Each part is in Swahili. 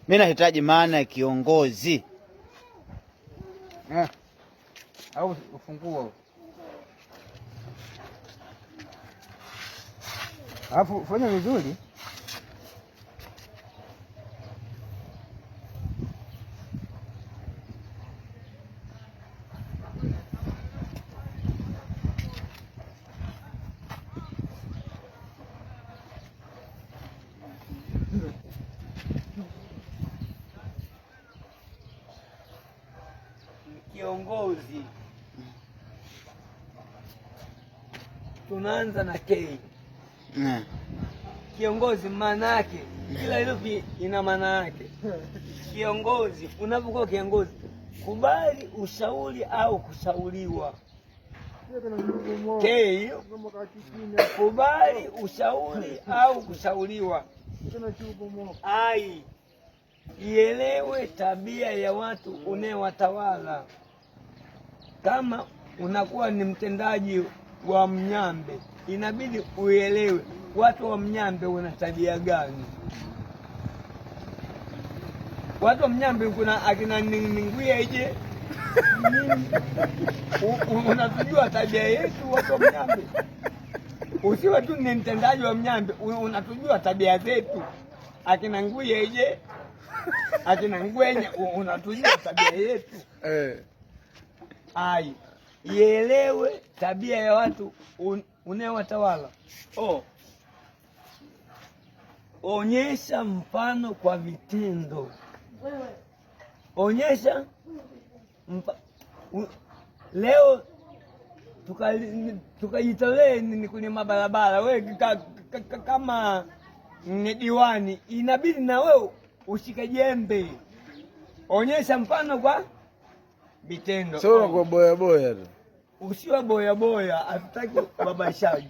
Mimi nahitaji maana ya kiongozi. Au ufunguo. Alafu fanya vizuri. Kiongozi, tunaanza na K. Kiongozi maana yake, kila herufi ina maana yake. Kiongozi, unapokuwa kiongozi, kubali ushauri au kushauriwa. K, kubali ushauri au kushauriwa. I, ielewe tabia ya watu unayewatawala. Kama unakuwa ni mtendaji wa Mnyambe, inabidi uelewe watu wa Mnyambe wana tabia gani. Watu wa Mnyambe kuna akina Ninguya ije unatujua tabia yetu watu wa Mnyambe. Usiwe tu ni mtendaji wa Mnyambe, unatujua tabia zetu. Akina Nguya ije, akina Ngwenya, unatujua tabia yetu. Ai, ielewe tabia ya watu unayewatawala. Onyesha mfano kwa vitendo. Onyesha leo tukajitolee ni kwenye mabarabara. Wewe kama ni diwani, inabidi na wewe ushike jembe. Onyesha mfano kwa vitendo. Sio kwa boya boya tu. Usiwe boya boya, hatutaki ubabaishaji.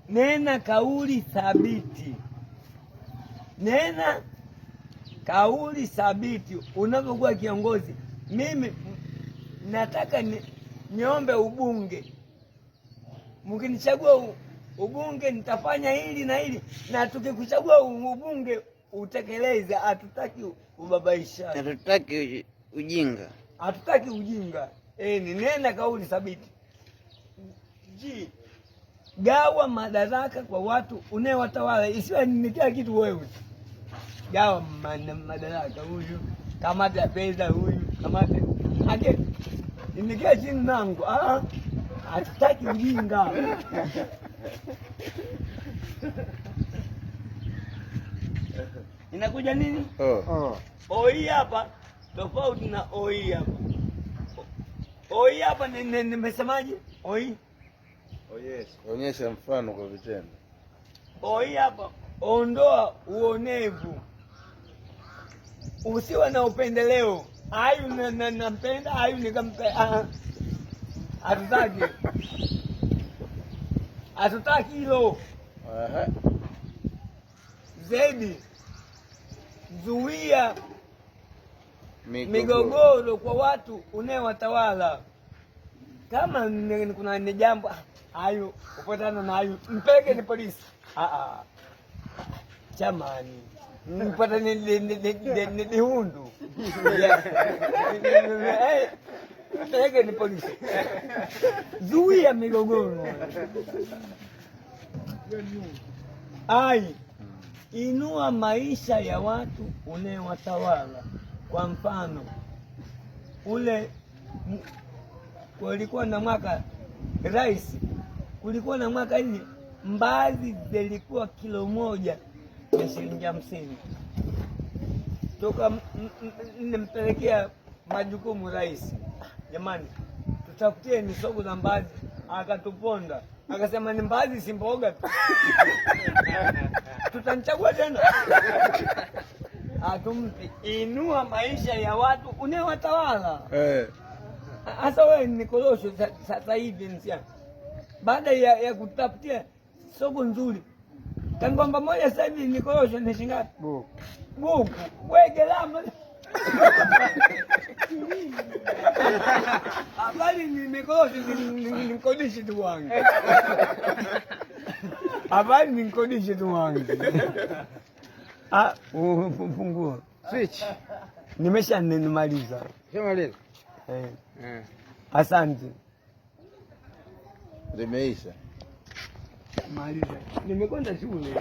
Nena kauli thabiti. Nena kauli thabiti unapokuwa kiongozi. Mimi nataka niombe ubunge. Mkinichagua ubunge nitafanya hili na hili, na tukikuchagua ubunge utekeleze. Hatutaki ubabaishaji. Hatutaki ujinga. Hatutaki ujinga. Nena kauli thabiti. Gawa madaraka kwa watu unayewatawala. Isiwe ni kila kitu wewe. Gawa madaraka, huyu kamata pesa, huyu kamata ake nikia chini nangu. Hatutaki ujinga. Inakuja nini? Oi hapa tofauti na oi hapa. Oi hapa nimesemaje? Oi. Yes. Onyesha mfano kwa vitendo. Oi hapa, ondoa uonevu. Usiwe na upendeleo. Hayu nampenda, hayu nikampenda. Hatutaki. Hatutaki hilo. Zaidi, zuia migogoro kwa watu unayewatawala. Kama kuna ni jambo hayo upatana na hayo, mpeke ni polisi. Chamani mpata ni hundu. Mpeke ni polisi. Zuia migogoro. Inua maisha ya watu unayewatawala. Kwa mfano, kulikuwa na mwaka rais, kulikuwa na mwaka hii mbaazi zilikuwa kilo 1 ya shilingi 50. Toka nimpelekea majukumu rais, jamani tutafutie ni soko za mbaazi. Akatuponda, akasema ni mbaazi si mboga. Tutanichagua tena. Atumpi. Inua maisha ya watu unayewatawala. Hasa wewe ni korosho sasa hivi nsia. Baada ya kutafutia soko nzuri. Kangomba moja sasa hivi ni korosho ni shingapi? Buku. Wewe gelama. Habari nimekosa nimkodishe tu wangu. Habari nimkodishe tu wangu. Fungua. Switch. Nimemaliza. Shamaliza. Asante. Limeisha. Maliza. Nimekwenda shule.